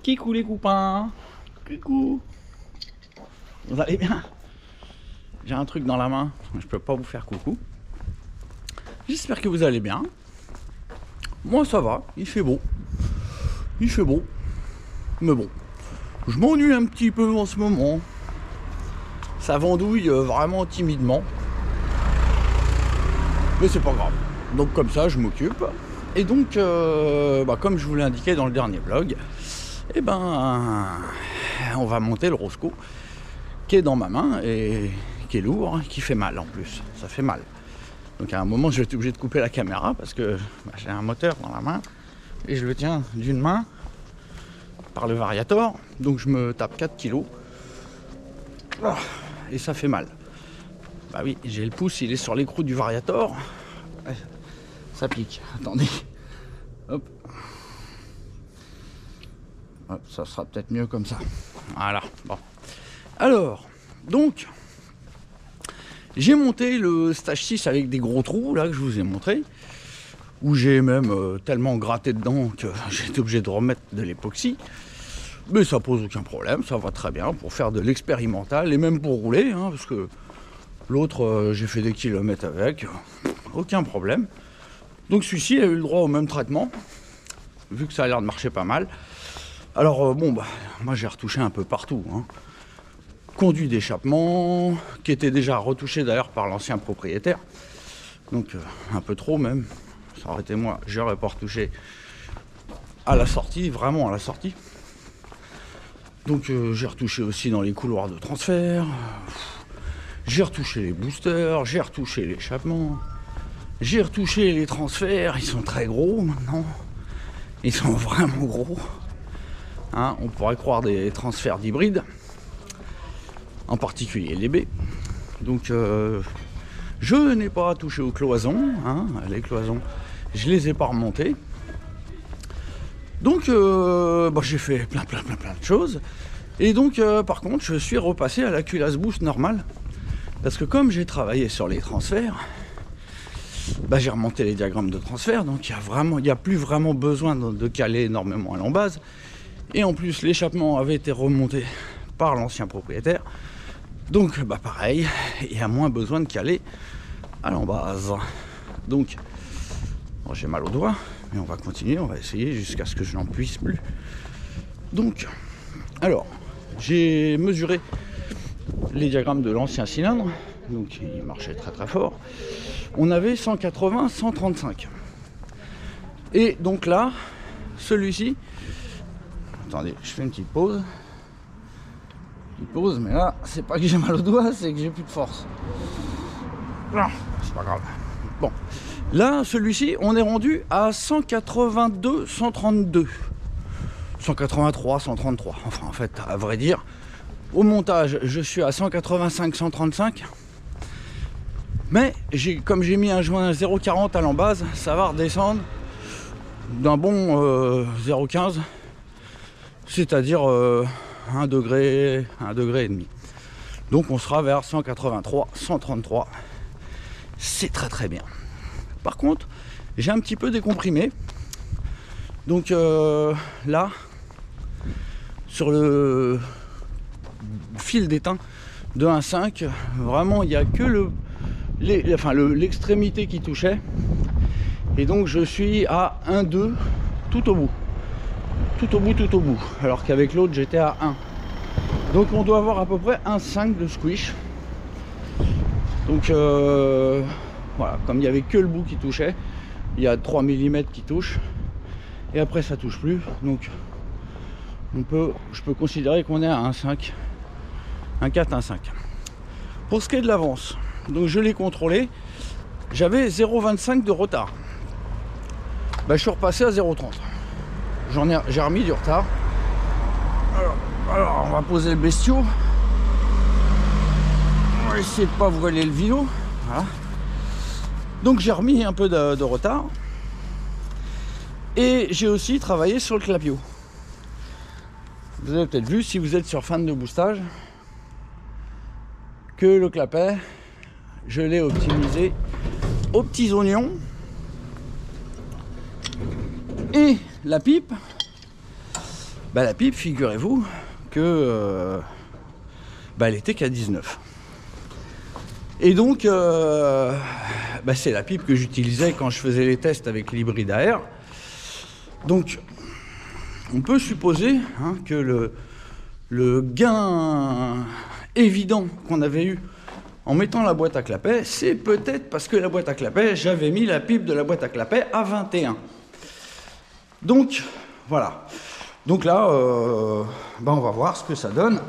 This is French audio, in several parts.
Kikou les copains. Kikou. Vous allez bien? J'ai un truc dans la main, je peux pas vous faire coucou. J'espère que vous allez bien. Moi ça va, il fait beau. Il fait beau. Mais bon, je m'ennuie un petit peu en ce moment. Ça vendouille vraiment timidement. Mais c'est pas grave. Donc comme ça, je m'occupe. Et donc, comme je vous l'ai indiqué dans le dernier vlog, on va monter le Roscoe qui est dans ma main et qui est lourd, qui fait mal en plus. Ça fait mal. Donc à un moment, je vais être obligé de couper la caméra parce que j'ai un moteur dans la main et je le tiens d'une main par le variator. Donc je me tape 4 kilos et ça fait mal. Bah oui, j'ai le pouce, il est sur l'écrou du variator. Ça pique. Attendez. Hop. Hop, ça sera peut-être mieux comme ça. Voilà. Bon. Alors, donc, j'ai monté le stage 6 avec des gros trous, là, que je vous ai montré, où j'ai même tellement gratté dedans que j'ai été obligé de remettre de l'époxy. Mais ça pose aucun problème, ça va très bien pour faire de l'expérimental et même pour rouler, hein, parce que l'autre, j'ai fait des kilomètres avec, aucun problème. Donc celui-ci a eu le droit au même traitement, vu que ça a l'air de marcher pas mal. Alors moi j'ai retouché un peu partout, hein. Conduit d'échappement, qui était déjà retouché d'ailleurs par l'ancien propriétaire. Donc un peu trop même, ça aurait été moi, j'aurais pas retouché à la sortie, vraiment à la sortie. Donc j'ai retouché aussi dans les couloirs de transfert, j'ai retouché les boosters, j'ai retouché l'échappement. J'ai retouché les transferts, ils sont très gros maintenant. Ils sont vraiment gros. Hein, on pourrait croire des transferts d'hybrides. En particulier les B. Donc je n'ai pas touché aux cloisons. Hein, les cloisons, je les ai pas remontées. Donc j'ai fait plein de choses. Et donc par contre je suis repassé à la culasse boost normale. Parce que comme j'ai travaillé sur les transferts, j'ai remonté les diagrammes de transfert, donc il n'y a plus vraiment besoin de caler énormément à l'embase. Et en plus, l'échappement avait été remonté par l'ancien propriétaire. Donc, pareil, il y a moins besoin de caler à l'embase. Donc, j'ai mal au doigt, mais on va continuer, on va essayer jusqu'à ce que je n'en puisse plus. Donc, alors, j'ai mesuré les diagrammes de l'ancien cylindre, donc il marchait très fort. On avait 180, 135. Et donc là, celui-ci, attendez, je fais une petite pause. Mais là, c'est pas que j'ai mal au doigt, c'est que j'ai plus de force. Non, c'est pas grave. Bon, là, celui-ci, on est rendu à 182, 132. 183, 133. Enfin, en fait, à vrai dire, au montage, je suis à 185, 135. Mais comme j'ai mis un joint 0,40 à l'embase, ça va redescendre d'un bon 0,15, c'est-à-dire 1 degré et demi. Donc on sera vers 183, 133. C'est très bien. Par contre, j'ai un petit peu décomprimé. Donc là, sur le fil d'étain de 1,5, vraiment il n'y a que l'extrémité qui touchait. Et donc je suis à 1,2 tout au bout. Alors qu'avec l'autre j'étais à 1. Donc on doit avoir à peu près 1,5 de squish. Donc voilà, comme il n'y avait que le bout qui touchait, il y a 3 mm qui touchent. Et après ça touche plus. Donc je peux considérer qu'on est à 1,5. 1,4, 1,5. Pour ce qui est de l'avance, donc je l'ai contrôlé, j'avais 0,25 de retard. Je suis repassé à 0,30. J'ai remis du retard. Alors on va poser le bestiau. On va essayer de pas voiler le vélo. Voilà. Donc j'ai remis un peu de retard. Et j'ai aussi travaillé sur le clapio. Vous avez peut-être vu, si vous êtes sur fan de boostage, que le clapet, je l'ai optimisé aux petits oignons. Et la pipe, Bah la pipe, figurez-vous que elle était qu'à 19. Et donc c'est la pipe que j'utilisais quand je faisais les tests avec l'hybride à air. Donc on peut supposer que le gain évident qu'on avait eu en mettant la boîte à clapet, c'est peut-être parce que la boîte à clapet, j'avais mis la pipe de la boîte à clapet à 21. Donc voilà. Donc là, on va voir ce que ça donne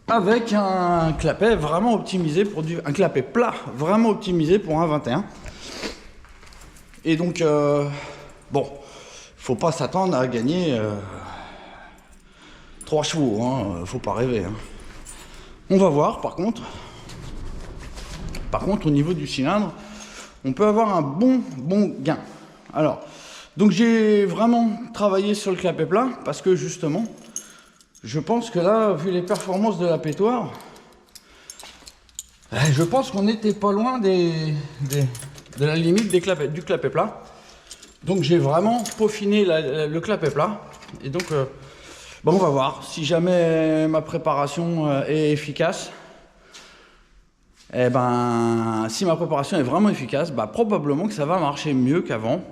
avec un clapet vraiment optimisé pour un clapet plat vraiment optimisé pour un 21. Et donc faut pas s'attendre à gagner 3 chevaux, faut pas rêver. On va voir par contre au niveau du cylindre, on peut avoir un bon gain. Alors, donc j'ai vraiment travaillé sur le clapet plat parce que justement, je pense que là, vu les performances de la pétoire, je pense qu'on n'était pas loin de la limite du clapet plat. Donc j'ai vraiment peaufiné le clapet plat. Et donc, on va voir si jamais ma préparation est efficace. Si ma préparation est vraiment efficace, probablement que ça va marcher mieux qu'avant.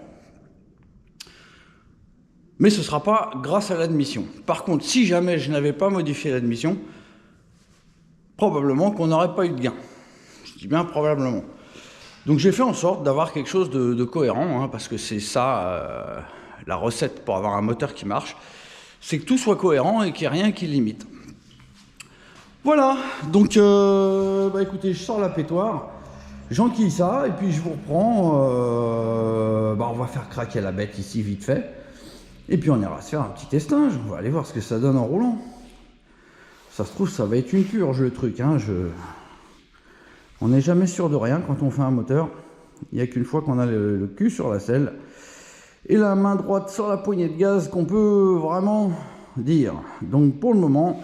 Mais ce ne sera pas grâce à l'admission. Par contre, si jamais je n'avais pas modifié l'admission, probablement qu'on n'aurait pas eu de gain. Je dis bien probablement. Donc j'ai fait en sorte d'avoir quelque chose de cohérent, parce que c'est ça la recette pour avoir un moteur qui marche, c'est que tout soit cohérent et qu'il n'y ait rien qui limite. Voilà, donc écoutez, je sors la pétoire, j'enquille ça, et puis je vous reprends, on va faire craquer la bête ici vite fait. Et puis on ira se faire un petit testage, on va aller voir ce que ça donne en roulant. Ça se trouve, ça va être une purge le truc. On n'est jamais sûr de rien quand on fait un moteur. Il n'y a qu'une fois qu'on a le cul sur la selle et la main droite sur la poignée de gaz qu'on peut vraiment dire. Donc pour le moment,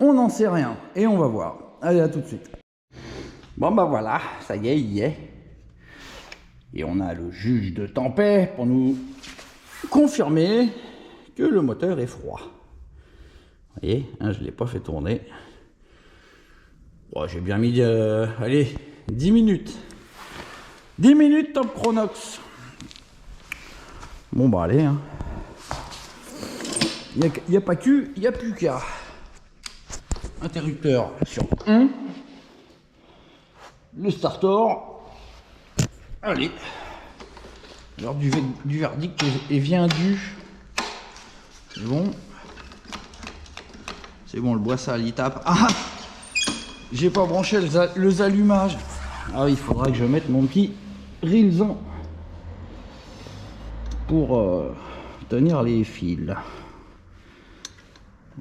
on n'en sait rien et on va voir. Allez, à tout de suite. Voilà, ça y est, il y est. Et on a le juge de tempête pour nous confirmer que le moteur est froid. Vous voyez, je ne l'ai pas fait tourner. J'ai bien mis, 10 minutes. 10 minutes top chronox. Allez. Il n'y a pas Q, il n'y a plus qu'à. Interrupteur sur 1. Le starter. Allez. L'heure du verdict est bien due. C'est bon. C'est bon, le bois sale, il tape. Ah, j'ai pas branché le allumage. Ah oui, il faudra que je mette mon petit rilsan pour tenir les fils.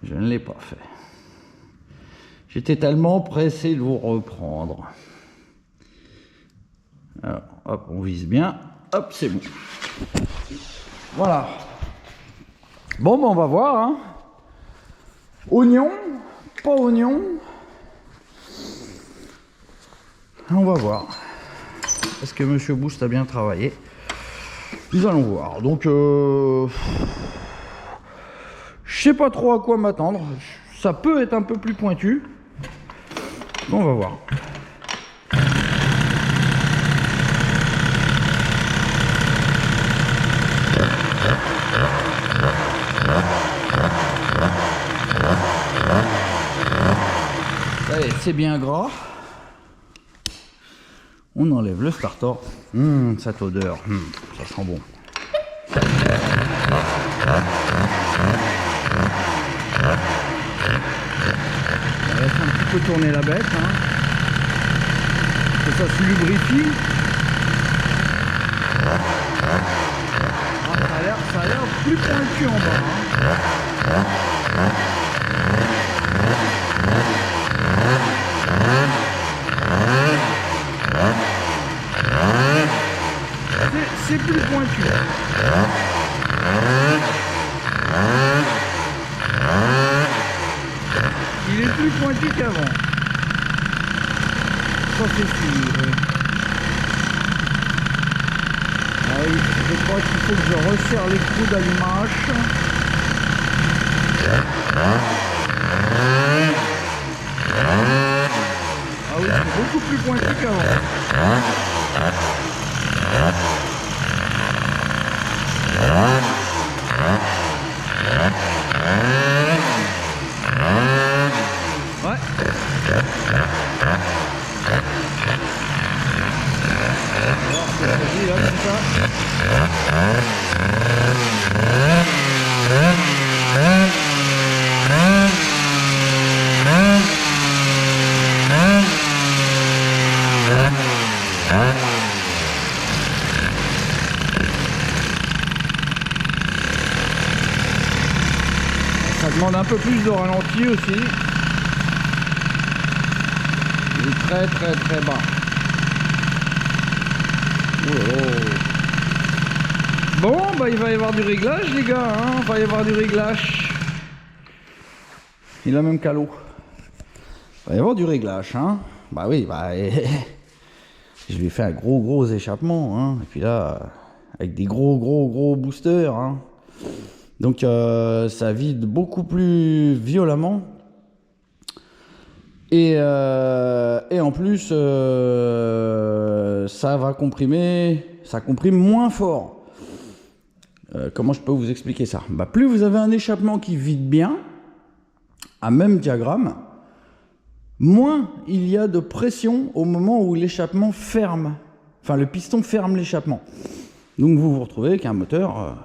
Je ne l'ai pas fait. J'étais tellement pressé de vous reprendre. Alors, hop, on vise bien. Hop, c'est bon. Voilà. On va voir. Oignon, pas oignon. On va voir. Est-ce que Monsieur Boost a bien travaillé? Nous allons voir. Donc, je sais pas trop à quoi m'attendre. Ça peut être un peu plus pointu. On va voir. Allez, c'est bien gras. On enlève le starter. Cette odeur, ça sent bon. On va laisser un petit peu tourner la bête, que ça se lubrifie. Ça a l'air plus pointu en bas. C'est plus pointu. Il est plus pointu qu'avant. Ça c'est sûr. Oui, je crois qu'il faut que je resserre les trous d'allumage. Ah oui, c'est beaucoup plus pointu qu'avant. Ouais. Alors, c'est là, c'est ça. Ça demande un peu plus de ralenti aussi. Il est très très très bas. Oh. Bon, bah il va y avoir du réglage les gars, hein. Il va y avoir du réglage. Il a même calot. Il va y avoir du réglage, hein. Bah oui, bah je lui ai fait un gros échappement, hein. Et puis là, avec des gros boosters, hein. Donc ça vide beaucoup plus violemment. Et en plus, ça va comprimer, ça comprime moins fort. Comment je peux vous expliquer ça? Bah, plus vous avez un échappement qui vide bien, à même diagramme, moins il y a de pression au moment où l'échappement ferme. Enfin, le piston ferme l'échappement. Donc vous vous retrouvez avec un moteur,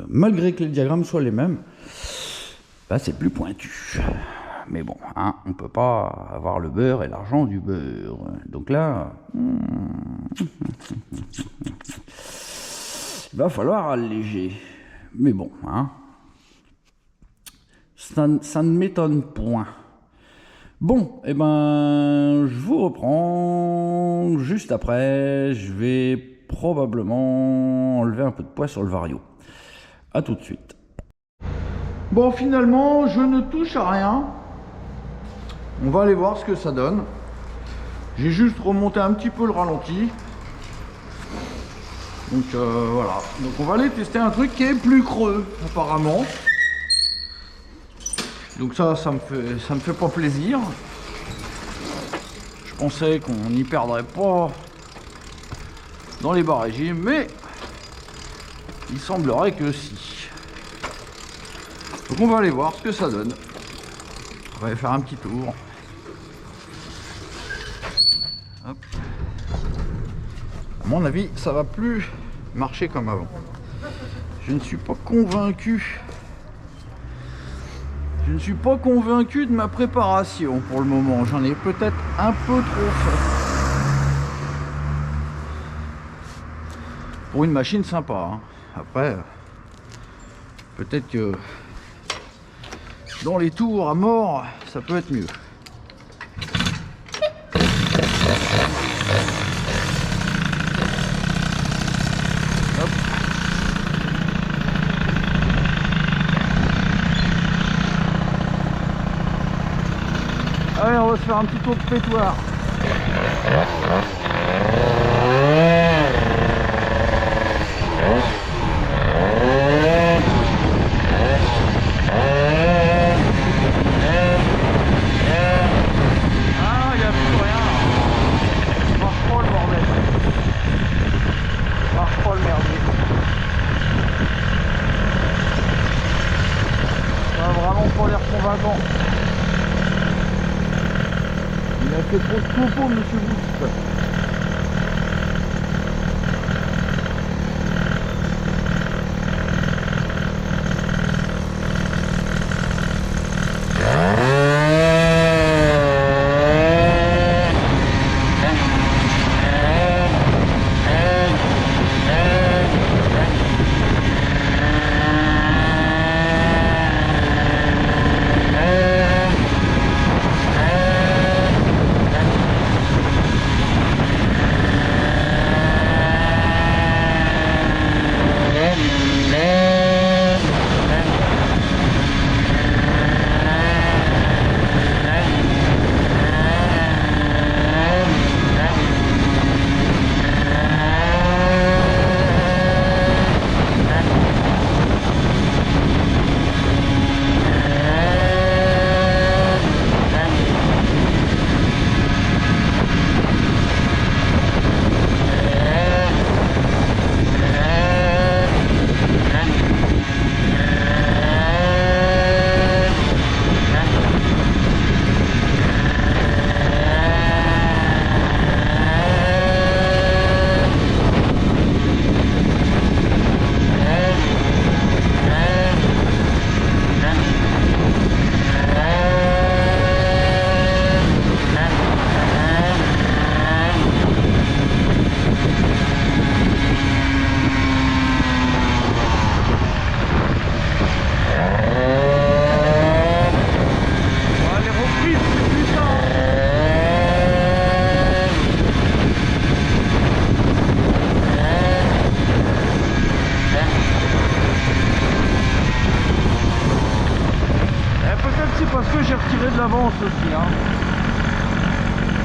malgré que les diagrammes soient les mêmes, bah, c'est plus pointu. Mais bon, hein, on ne peut pas avoir le beurre et l'argent du beurre. Donc là, il va falloir alléger. Mais bon, hein, ça ne m'étonne point. Bon, et ben, je vous reprends juste après. Je vais probablement enlever un peu de poids sur le vario. A tout de suite. Bon, finalement, je ne touche à rien. On va aller voir ce que ça donne. J'ai juste remonté un petit peu le ralenti. Donc voilà. Donc on va aller tester un truc qui est plus creux apparemment. Donc ça me fait pas plaisir. Je pensais qu'on n'y perdrait pas dans les bas régimes, mais il semblerait que si. Donc on va aller voir ce que ça donne. On va aller faire un petit tour. Hop. À mon avis, ça va plus marcher comme avant. Je ne suis pas convaincu. Je ne suis pas convaincu de ma préparation pour le moment. J'en ai peut-être un peu trop fait. Pour une machine sympa, hein. Après, peut-être que dans les tours à mort, ça peut être mieux. Hop. Allez, on va se faire un petit tour de pétoir. Il a fait trop de topo, monsieur Boost.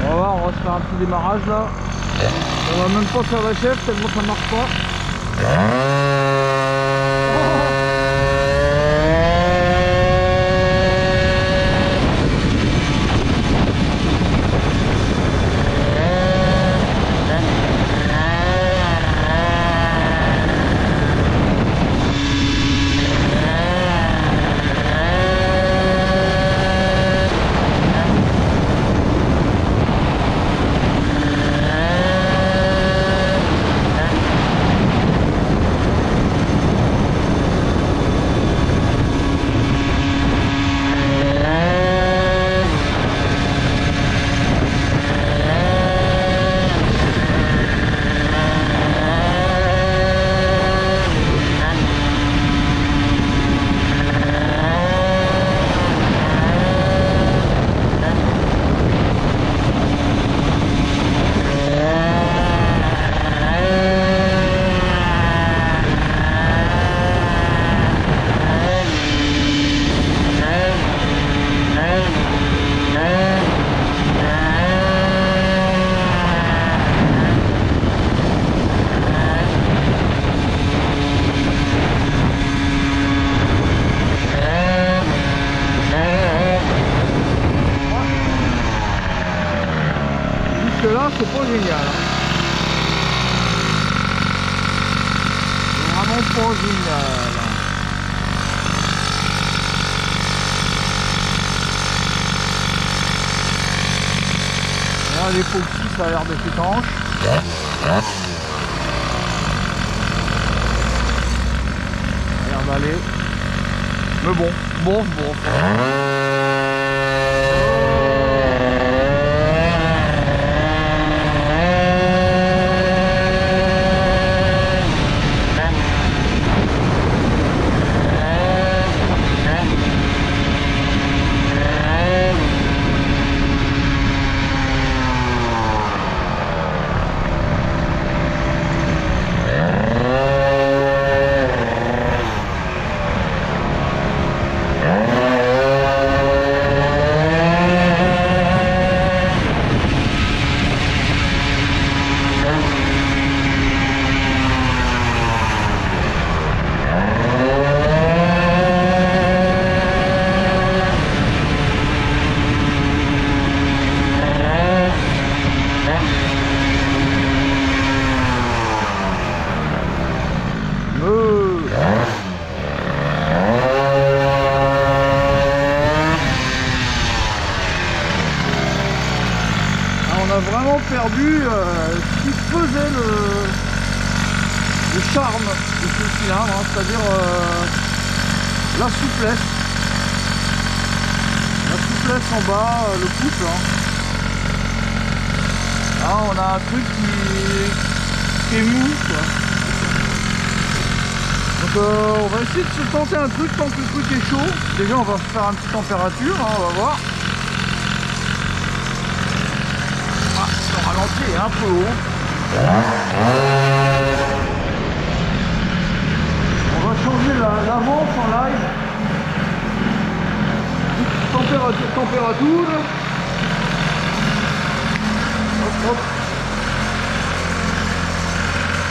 On va voir, on va se faire un petit démarrage là. On va même pas faire la chef tellement ça marche pas. Là c'est pas génial, c'est vraiment pas génial. Là l'époxy ça a l'air d'être étanche. Ça a l'air d'aller, mais bon. On a vraiment perdu ce qui faisait le charme de ce cylindre, hein, c'est-à-dire la souplesse. La souplesse en bas, le couple. Hein. Là, on a un truc qui est mou, quoi. Donc on va essayer de se tenter un truc tant que le truc est chaud. Déjà on va faire une petite température, hein, on va voir. Le ralenti est un peu haut. On va changer l'avance en live. Température. Hop.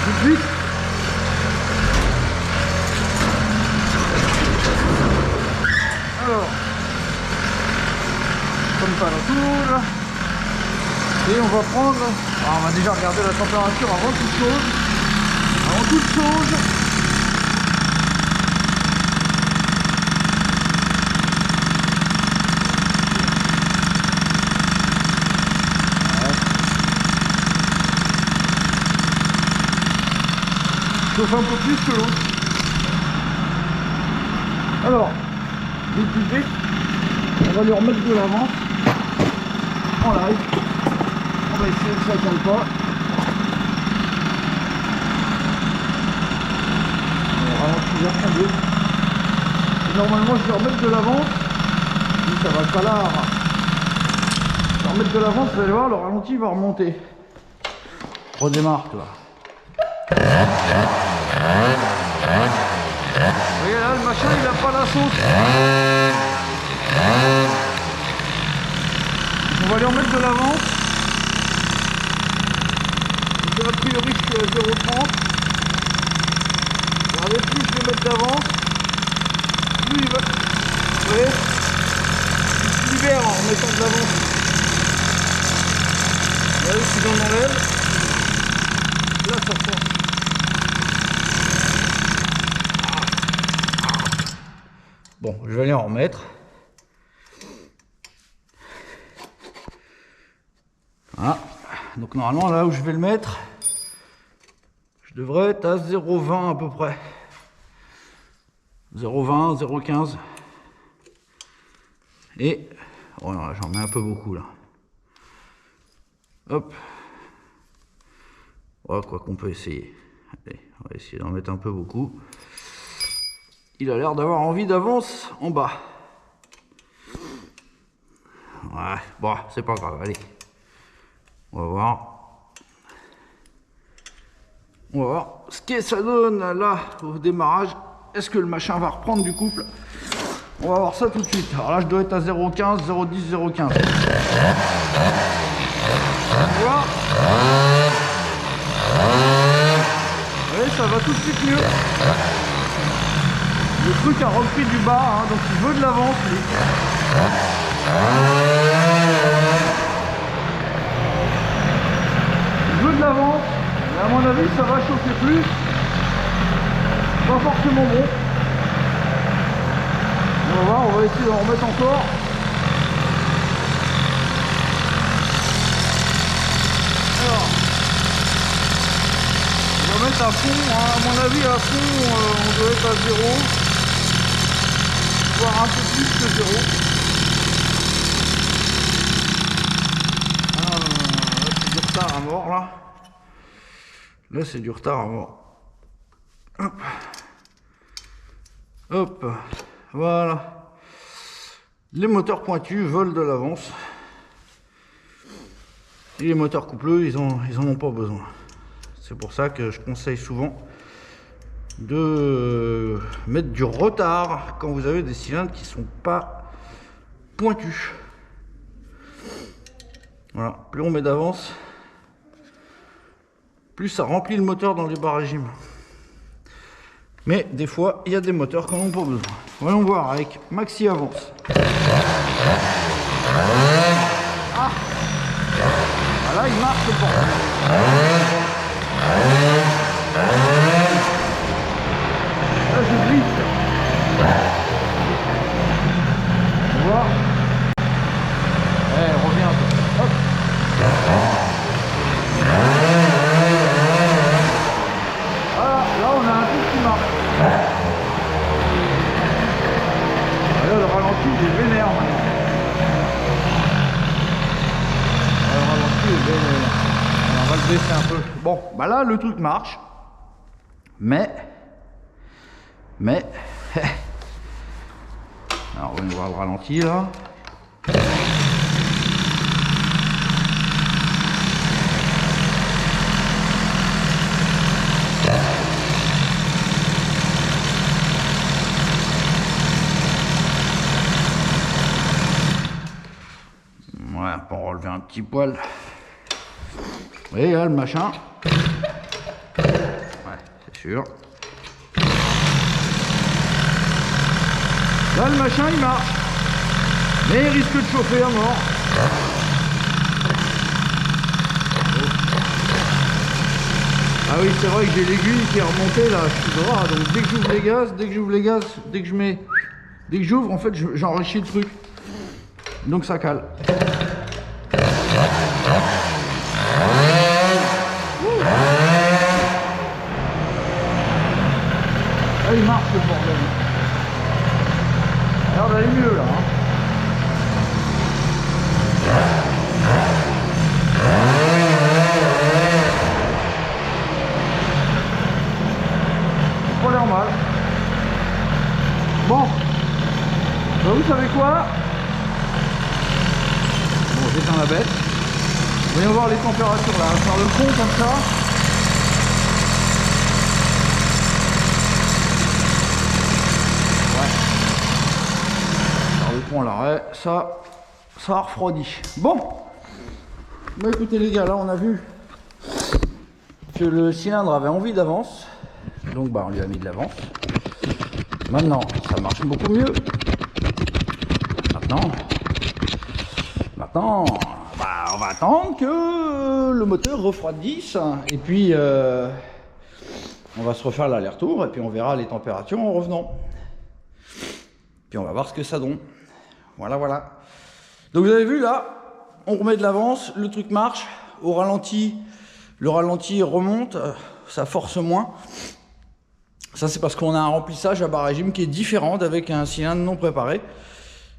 Tout de suite. Alors, température. Et on va prendre, alors on va déjà regarder la température avant toute chose. Avant toute chose. Chauffe un peu plus que l'autre. Alors, vite, on va lui remettre de l'avance en live. On va essayer que ça ne tombe pas. On ralentit vers un peu. Et normalement je vais remettre de l'avance. Ça va pas là. Je vais remettre de l'avance, vous allez voir, le ralenti va remonter. Redémarre là. Voyez là, le machin il a pas la sauce. On va lui remettre de l'avance. a priori je suis à 0,30. Regardez, plus je vais mettre d'avance, plus il va. Vous voyez, il se libère en mettant de l'avance. Vous voyez, si j'en enlève, là ça sort. Bon, je vais aller en remettre. Voilà. Donc normalement là où je vais le mettre, je devrais être à 0,20 à peu près. 0,20, 0,15. Et voilà, j'en mets un peu beaucoup là. Hop. Voilà, quoi qu'on peut essayer. Allez, on va essayer d'en mettre un peu beaucoup. Il a l'air d'avoir envie d'avance en bas. Ouais, bon, c'est pas grave, allez. On va voir. On va voir ce que ça donne là au démarrage. Est-ce que le machin va reprendre du couple? On va voir ça tout de suite. Alors là, je dois être à 0,15, 0,10, 0,15. On va voir. Oui, ça va tout de suite mieux. Le truc a repris du bas, hein, donc il veut de l'avance, lui. Il veut de l'avance, mais à mon avis, ça va chauffer plus. Pas forcément bon. On va voir, on va essayer d'en remettre encore. Alors, on va mettre à fond, hein. À mon avis à fond, on doit être à 0. Voire un peu plus que 0. Ah, là c'est du retard à mort là. Là c'est du retard à mort. Hop. Hop. Voilà. Les moteurs pointus veulent de l'avance. Et les moteurs coupleux, ils en ont pas besoin. C'est pour ça que je conseille souvent de mettre du retard quand vous avez des cylindres qui sont pas pointus. Voilà, plus on met d'avance, plus ça remplit le moteur dans les bas régimes. Mais des fois, il y a des moteurs qui n'en ont pas besoin. Voyons voir avec Maxi Avance. Ah, voilà, il marche le bordel. Là je glisse. On voit. Reviens un peu. Hop. Voilà, là on a un truc qui marche. Là le ralenti il est vénère maintenant. Le ralenti il est vénère. On va le baisser un peu. Bon, bah là le truc marche. Mais alors on va voir le ralenti là. Ouais, pour relever un petit poil. Vous voyez là le machin. Ouais, c'est sûr. Là le machin il marche. Mais il risque de chauffer à mort. Ah oui, c'est vrai que j'ai l'aiguille qui est remontée là, je suis droit. Donc dès que j'ouvre les gaz, dès que j'ouvre, en fait j'enrichis le truc. Donc ça cale. Là il marche le bordel. Ça a l'air d'aller mieux là. Hein. C'est pas l'air mal. Bon. Bah, vous savez quoi? Bon, j'éteins la bête. Voyons voir les températures là. On va faire le pont comme ça. Ouais. Faire le pont à l'arrêt. Ça a refroidi. Bon. Bah écoutez les gars, là on a vu que le cylindre avait envie d'avance, donc bah, on lui a mis de l'avance. Maintenant, ça marche beaucoup mieux. Maintenant, bah, on va attendre que le moteur refroidisse et puis on va se refaire l'aller-retour et puis on verra les températures en revenant. Puis on va voir ce que ça donne. Voilà, voilà. Donc vous avez vu là, on remet de l'avance, le truc marche. Au ralenti, le ralenti remonte, ça force moins. Ça c'est parce qu'on a un remplissage à bas régime qui est différent d'avec un cylindre non préparé.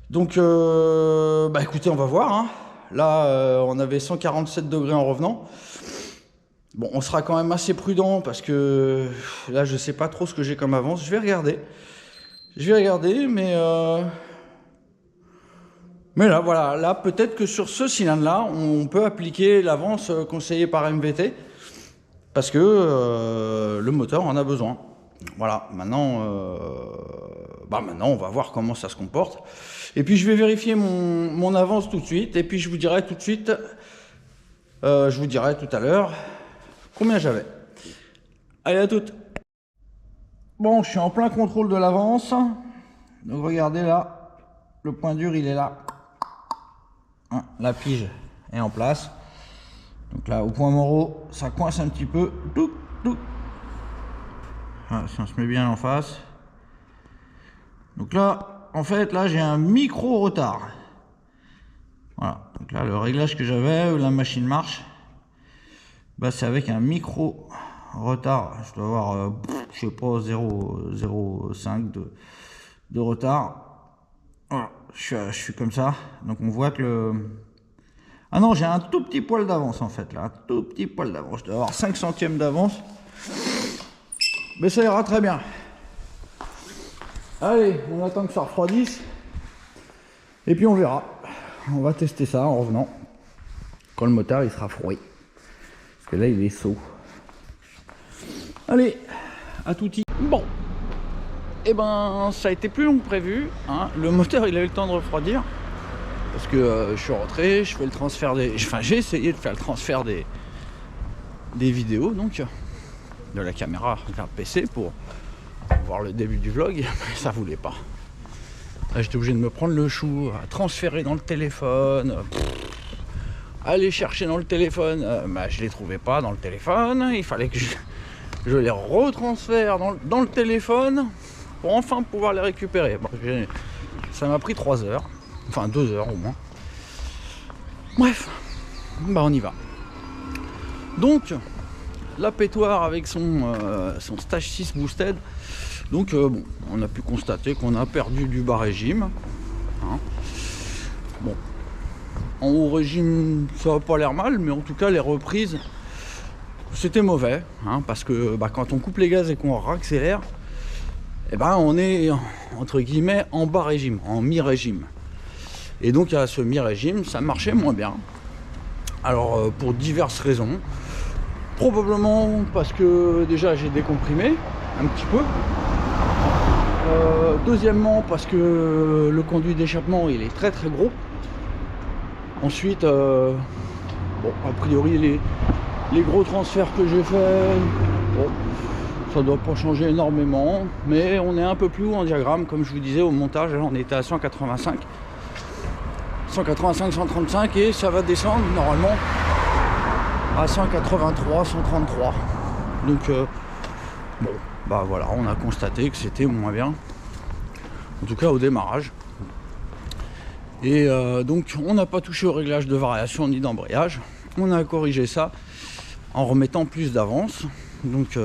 Donc bah écoutez, on va voir. Hein. Là, on avait 147 degrés en revenant. Bon, on sera quand même assez prudent parce que là, je sais pas trop ce que j'ai comme avance. Je vais regarder. Mais là, voilà. Là, peut-être que sur ce cylindre-là, on peut appliquer l'avance conseillée par MVT parce que le moteur en a besoin. Voilà. Maintenant, on va voir comment ça se comporte. Et puis, je vais vérifier mon avance tout de suite. Et puis, je vous dirai tout de suite, je vous dirai tout à l'heure combien j'avais. Allez, à toutes. Bon, je suis en plein contrôle de l'avance. Donc, regardez là. Le point dur, il est là. Hein, la pige est en place. Donc là, au point Moreau, ça coince un petit peu. Voilà, si on se met bien en face. Donc là, en fait, là, j'ai un micro retard. Voilà. Donc là, le réglage que j'avais, la machine marche. Bah, c'est avec un micro retard. Je dois avoir, je sais pas, 0,05 de retard. Voilà. Je suis comme ça. Donc on voit que le... Ah non, j'ai un tout petit poil d'avance en fait. Là, un tout petit poil d'avance. Je dois avoir 5 centièmes d'avance. Mais ça ira très bien. Allez, on attend que ça refroidisse. Et puis on verra. On va tester ça en revenant. Quand le moteur il sera froid. Parce que là il est chaud. Allez, à tout y. Bon. Et ben ça a été plus long que prévu. Hein. Le moteur il a eu le temps de refroidir. Parce que je suis rentré, je fais le transfert des. Enfin j'ai essayé de faire le transfert des vidéos donc de la caméra vers le PC pour voir le début du vlog, mais ça voulait pas. Là j'étais obligé de me prendre le chou, à transférer dans le téléphone, aller chercher dans le téléphone, bah, je les trouvais pas dans le téléphone, il fallait que je les retransfère dans le téléphone pour enfin pouvoir les récupérer. Bon, ça m'a pris 3 heures, enfin 2 heures au moins. Bref, bah on y va. Donc la pétoire avec son stage 6 boosted. Donc bon, on a pu constater qu'on a perdu du bas régime. Hein. Bon, en haut régime, ça n'a pas l'air mal, mais en tout cas les reprises, c'était mauvais, hein, parce que bah, quand on coupe les gaz et qu'on raccélère, eh ben, on est entre guillemets en bas régime, en mi-régime. Et donc à ce mi-régime, ça marchait moins bien. Alors pour diverses raisons. Probablement parce que déjà j'ai décomprimé un petit peu. Deuxièmement parce que le conduit d'échappement il est très très gros. Ensuite, bon, a priori les gros transferts que j'ai fait, bon, ça doit pas changer énormément, mais on est un peu plus haut en diagramme, comme je vous disais au montage, là, on était à 185, 135 et ça va descendre normalement à 183, 133. Donc bon, bah voilà, on a constaté que c'était moins bien, en tout cas au démarrage. Et donc on n'a pas touché au réglage de variation ni d'embrayage. On a corrigé ça en remettant plus d'avance. Donc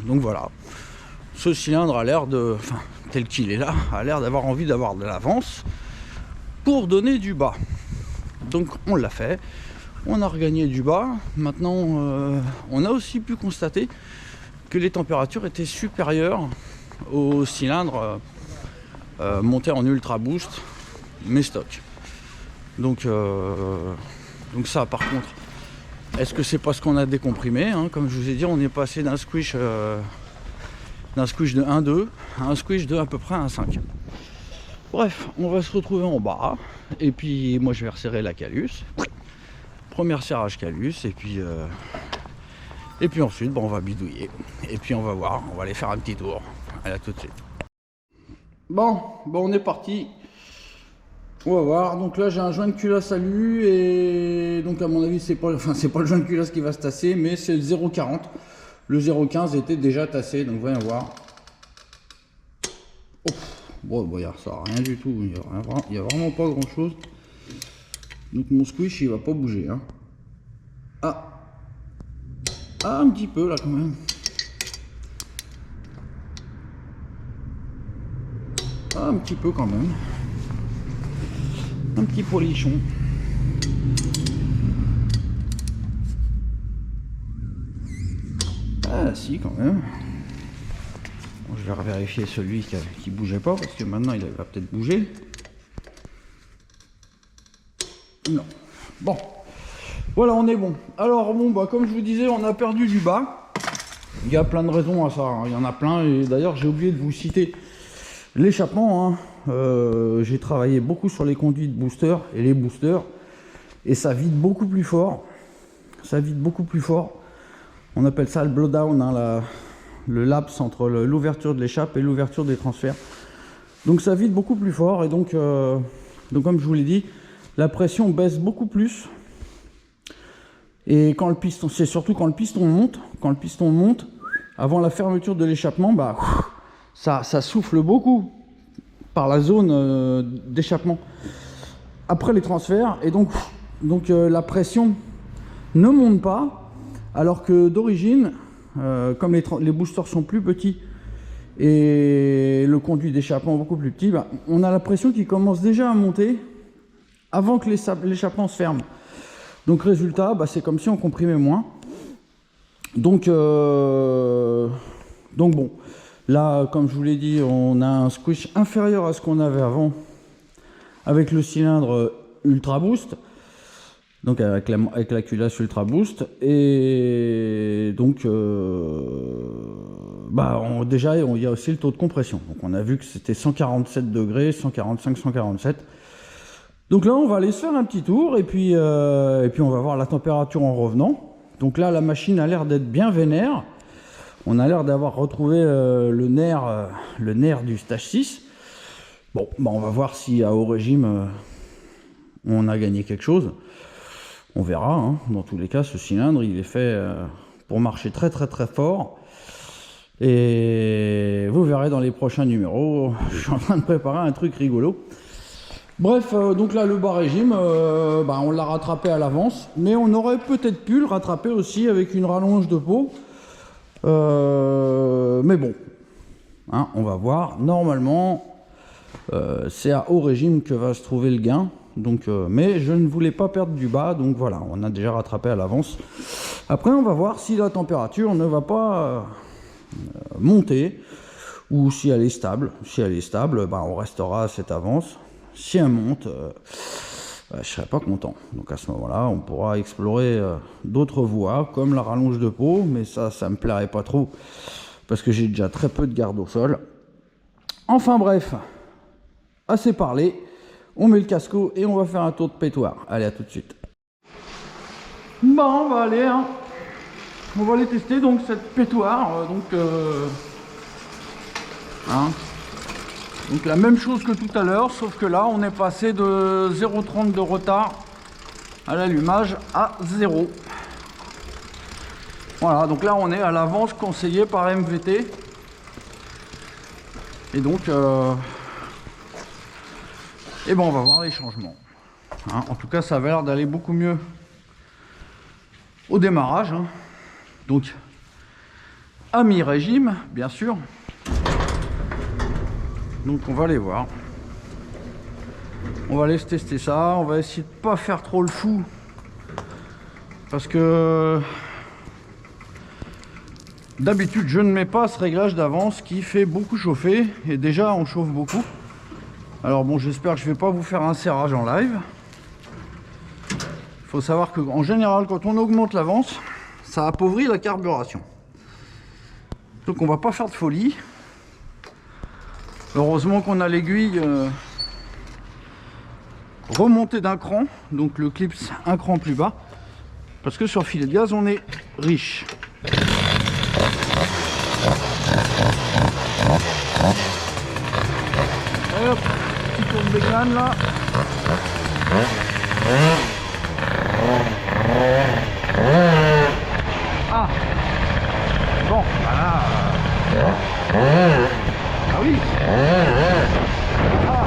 voilà. Ce cylindre a l'air de, enfin tel qu'il est là, a l'air d'avoir envie d'avoir de l'avance pour donner du bas. Donc on l'a fait. On a regagné du bas. Maintenant on a aussi pu constater que les températures étaient supérieures au cylindre monté en ultra boost mais stock. Donc ça par contre, est-ce que c'est parce qu'on a décomprimé, hein, comme je vous ai dit, on est passé d'un squish de 1,2 à un squish de à peu près 1,5. Bref, on va se retrouver en bas et puis moi je vais resserrer la calus, premier serrage calus, et Et puis ensuite, bon, on va bidouiller. Et puis on va voir, on va aller faire un petit tour. Allez, à tout de suite. Bon, on est parti. On va voir. Donc là, j'ai un joint de culasse à lui. Et donc, à mon avis, c'est pas le joint de culasse qui va se tasser, mais c'est le 0,40. Le 0,15 était déjà tassé. Donc, voyons voir. Oh, bon, ça n'a rien du tout. Il n'y a vraiment pas grand chose. Donc, mon squish, il va pas bouger. Hein. Ah, un petit peu là quand même. Ah, un petit peu quand même. Un petit polichon. Ah si quand même. Bon, je vais revérifier celui qui bougeait pas parce que maintenant il va peut-être bouger. Non. Bon. Voilà, on est bon. Alors bon, bah comme je vous disais, on a perdu du bas. Il y a plein de raisons à ça. Hein. Il y en a plein. Et d'ailleurs, j'ai oublié de vous citer l'échappement. Hein. J'ai travaillé beaucoup sur les conduits de booster et les boosters. Et ça vide beaucoup plus fort. Ça vide beaucoup plus fort. On appelle ça le blowdown, hein, le laps entre l'ouverture de l'échappe et l'ouverture des transferts. Donc ça vide beaucoup plus fort. Et donc comme je vous l'ai dit, la pression baisse beaucoup plus. Et quand le piston, c'est surtout quand le piston monte, avant la fermeture de l'échappement, bah, ça souffle beaucoup par la zone d'échappement après les transferts. Et donc la pression ne monte pas, alors que d'origine, comme les boosters sont plus petits et le conduit d'échappement beaucoup plus petit, bah, on a la pression qui commence déjà à monter avant que l'échappement se ferme. Donc résultat, bah, c'est comme si on comprimait moins. Donc bon, là, comme je vous l'ai dit, on a un squish inférieur à ce qu'on avait avant avec le cylindre Ultra Boost, donc avec la culasse Ultra Boost. Et donc, déjà, il y a aussi le taux de compression. Donc on a vu que c'était 147 degrés, 145, 147. Donc là, on va aller se faire un petit tour et puis on va voir la température en revenant. Donc là, la machine a l'air d'être bien vénère. On a l'air d'avoir retrouvé le nerf du stage 6. Bon, bah on va voir si à haut régime, on a gagné quelque chose. On verra. Hein. Dans tous les cas, ce cylindre, il est fait pour marcher très très très fort. Et vous verrez dans les prochains numéros, je suis en train de préparer un truc rigolo. Bref, donc là le bas régime, on l'a rattrapé à l'avance, mais on aurait peut-être pu le rattraper aussi avec une rallonge de peau. Mais bon, hein, on va voir. Normalement, c'est à haut régime que va se trouver le gain. Donc, mais je ne voulais pas perdre du bas, donc voilà, on a déjà rattrapé à l'avance. Après, on va voir si la température ne va pas monter ou si elle est stable. Si elle est stable, on restera à cette avance. Si elle monte, je ne serai pas content. Donc à ce moment-là, on pourra explorer d'autres voies, comme la rallonge de peau, mais ça ne me plairait pas trop, parce que j'ai déjà très peu de garde au sol. Enfin bref, assez parlé, on met le casco et on va faire un tour de pétoire. Allez, à tout de suite. Bon, on va aller, hein. On va aller tester donc cette pétoire, Donc la même chose que tout à l'heure, sauf que là on est passé de 0,30 de retard à l'allumage à 0. Voilà, donc là on est à l'avance conseillée par MVT. Et donc, on va voir les changements. Hein, en tout cas, ça avait l'air d'aller beaucoup mieux au démarrage. Hein. Donc, à mi-régime, bien sûr. Donc on va aller voir. On va aller tester ça. On va essayer de pas faire trop le fou. Parce que d'habitude je ne mets pas ce réglage d'avance qui fait beaucoup chauffer. Et déjà on chauffe beaucoup. Alors bon, j'espère que je vais pas vous faire un serrage en live. Il faut savoir qu'en général quand on augmente l'avance, ça appauvrit la carburation. Donc on va pas faire de folie. Heureusement qu'on a l'aiguille remontée d'un cran, donc le clips un cran plus bas, parce que sur filet de gaz on est riche. banane là. Ah bon, voilà. Ah oui. Ah.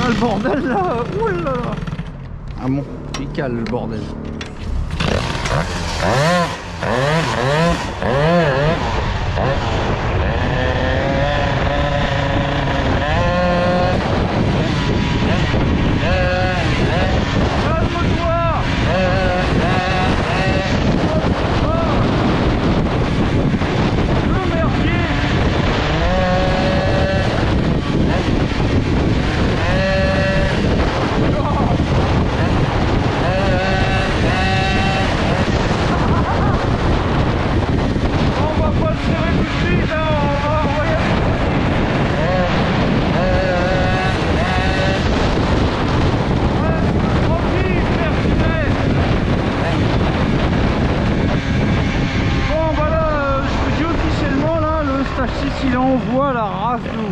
Le bordel là, oulala. Ah bon, il cale le bordel. Il envoie la race d'eau.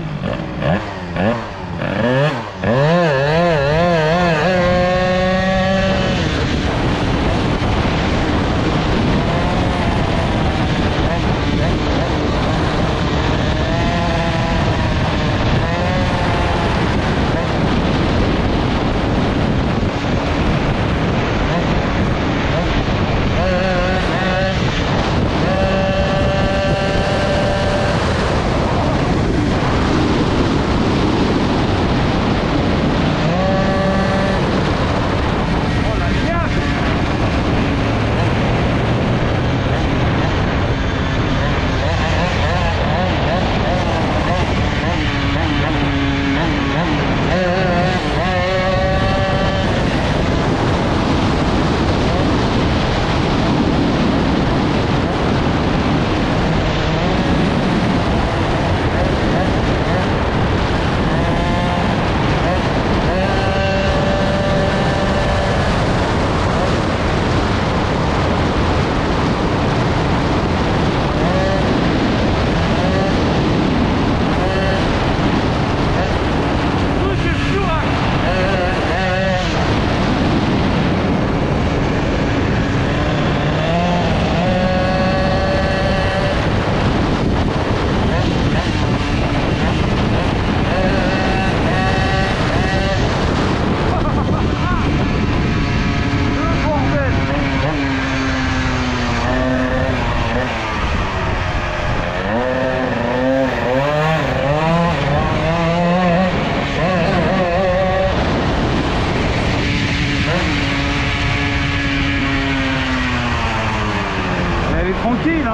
Tranquille, hein.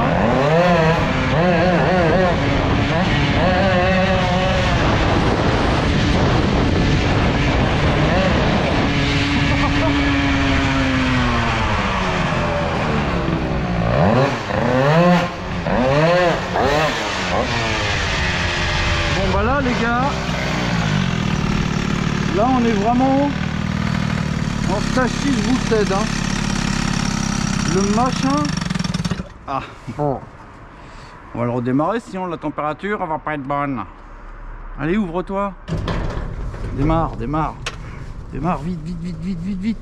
Bon bah là les gars, là on est vraiment en stage 6 Woodhead, hein. Le machin. Ah bon, on va le redémarrer sinon la température elle va pas être bonne. Allez, ouvre-toi. Démarre, démarre. Démarre vite, vite, vite, vite, vite, vite.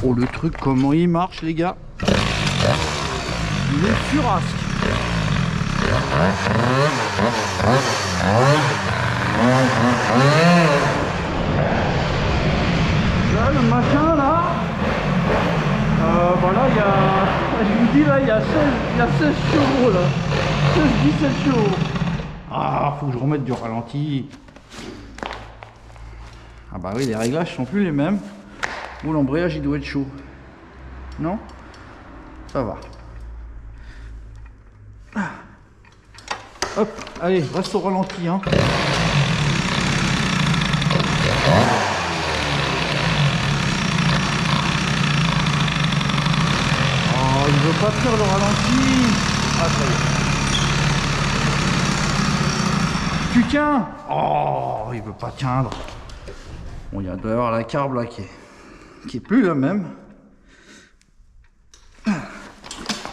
Oh le truc comment il marche les gars. Il est furasque. Là, le machin là, voilà, il y a, je vous dis là, il y a 16 chevaux là, 16-17 chevaux. Ah, faut que je remette du ralenti. Ah bah oui, les réglages sont plus les mêmes. Ou l'embrayage il doit être chaud. Non? Ça va. Hop, allez, reste au ralenti hein. Oh, il veut pas faire le ralenti. Ah, ça y est. Tu tiens? Oh, il veut pas tiendre. Bon, il doit y avoir la carbe là qui est plus la même.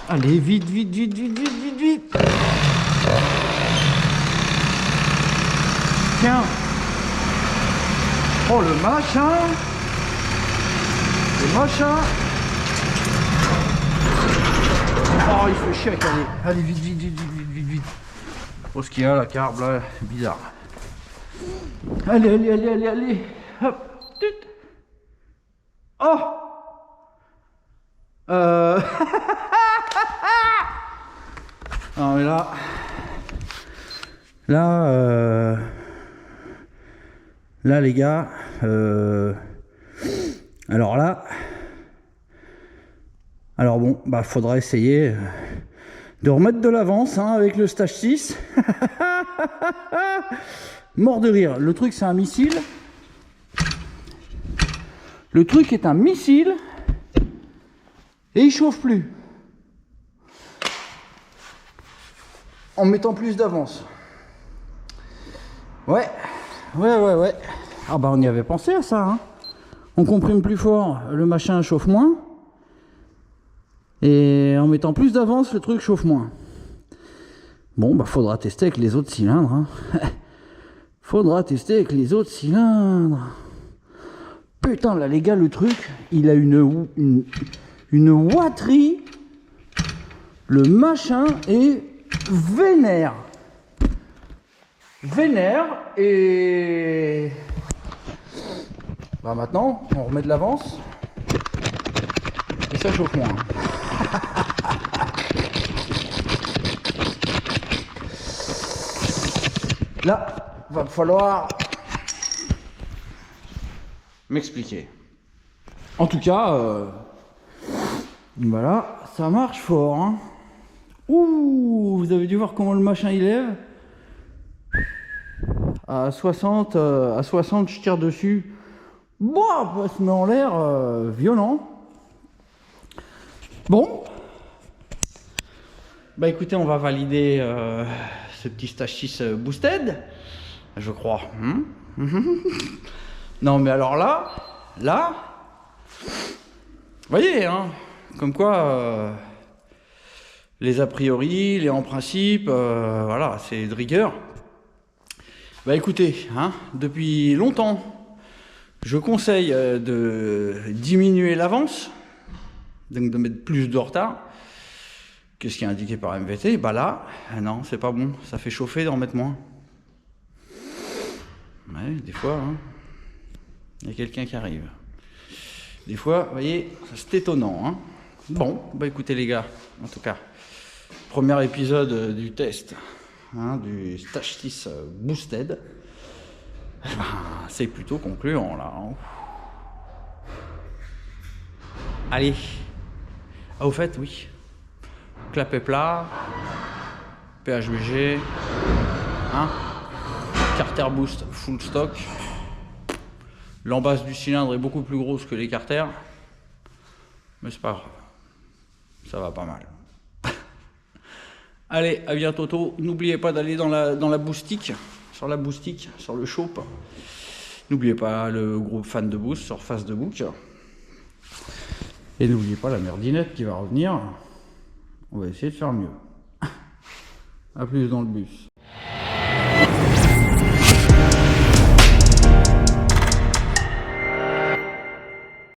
Allez, vite, vite, vite, vite, vite, vite, vite. Tiens. Oh, le machin. Le machin. Oh, il fait chier à caler. Allez, vite, vite, vite, vite, vite, vite, vite. Oh, ce qu'il y a, la carbe là, bizarre. Allez, allez, allez, allez, allez. Hop. Tut. Oh. Non mais là les gars, alors bon, bah faudra essayer de remettre de l'avance hein, avec le stage 6. Mort de rire, le truc c'est un missile. Le truc est un missile et il chauffe plus. En mettant plus d'avance. Ouais. Ah bah on y avait pensé à ça. Hein. On comprime plus fort, le machin chauffe moins. Et en mettant plus d'avance, le truc chauffe moins. Bon bah faudra tester avec les autres cylindres. Hein. Faudra tester avec les autres cylindres. Putain là les gars, le truc, il a une watterie. Le machin est vénère et bah maintenant on remet de l'avance et ça chauffe moins. Là va falloir m'expliquer. En tout cas voilà, ça marche fort hein. Ouh, vous avez dû voir comment le machin il lève. À 60, je tire dessus. Bon, ça se met en l'air violent. Bon. Bah écoutez, on va valider ce petit stage 6 boosted, je crois. Non mais alors là, vous voyez, hein, comme quoi... les a priori, les en principe, voilà, c'est de rigueur. Bah écoutez, hein, depuis longtemps, je conseille de diminuer l'avance, donc de mettre plus de retard que ce qui est indiqué par MVT. Bah là, non, c'est pas bon, ça fait chauffer d'en mettre moins. Ouais, des fois, hein, il y a quelqu'un qui arrive. Des fois, vous voyez, c'est étonnant. Hein. Bon, bah écoutez les gars, en tout cas. Premier épisode du test hein, du stage 6 boosted. C'est plutôt concluant là. Allez. Ah, au fait, oui. Clapet plat. PHBG. Hein, carter boost full stock. L'embase du cylindre est beaucoup plus grosse que les carters. Mais c'est pas grave. Ça va pas mal. Allez, à bientôt. N'oubliez pas d'aller dans la boostique, sur le shop. N'oubliez pas le groupe fan de boost sur Face de Book. Et n'oubliez pas la merdinette qui va revenir. On va essayer de faire mieux. A plus dans le bus.